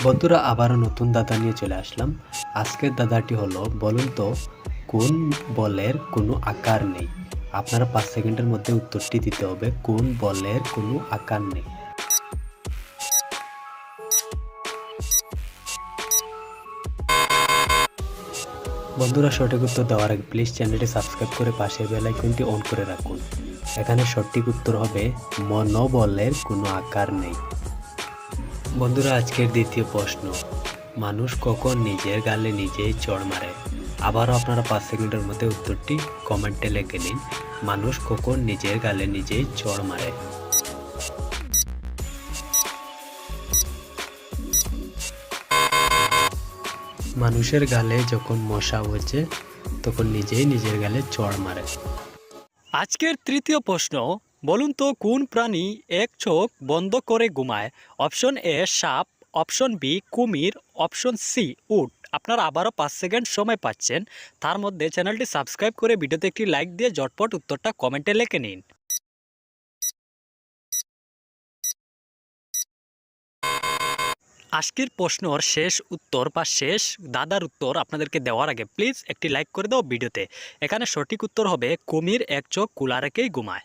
বন্ধুরা আবারও নতুন দাদা নিয়ে চলে আসলাম। আজকের দাদাটি হলো, বলুন তো কোন বলের কোনো আকার নেই? আপনারা 5 সেকেন্ডের মধ্যে উত্তরটি দিতে হবে, কোন বলের কোনো আকার নেই। বন্ধুরা সঠিক উত্তর দেওয়ার আগে প্লিজ চ্যানেলটি সাবস্ক্রাইব করে পাশের বেল আইকনটি অন করে রাখুন। এখানে সঠিক উত্তর হবে মনোবলের কোনো আকার নেই। বন্ধুরা আজকের দ্বিতীয় প্রশ্ন, মানুষ কখন নিজের গালে নিজেই চড় মারে? আবারও আপনারা 5 সেকেন্ডের মধ্যে উত্তরটি কমেন্টে লিখে নিন। মানুষ কখন নিজের গালে নিজেই চড় মারে? মানুষের গালে যখন মশা হয়েছে তখন নিজেই নিজের গালে চড় মারে। আজকের তৃতীয় প্রশ্ন, বলুন তো কোন প্রাণী এক চোখ বন্ধ করে ঘুমায়? অপশন এ সাপ, অপশন বি কুমির, অপশন সি উট। আপনারা আবারও 5 সেকেন্ড সময় পাচ্ছেন, তার মধ্যে চ্যানেলটি সাবস্ক্রাইব করে ভিডিওতে একটি লাইক দিয়ে ঝটপট উত্তরটা কমেন্টে লিখে নিন। আজকের প্রশ্নর শেষ উত্তর বা শেষ দাদার উত্তর আপনাদেরকে দেওয়ার আগে প্লিজ একটি লাইক করে দাও ভিডিওতে। এখানে সঠিক উত্তর হবে কুমির এক চোখ খোলা রেখেই ঘুমায়।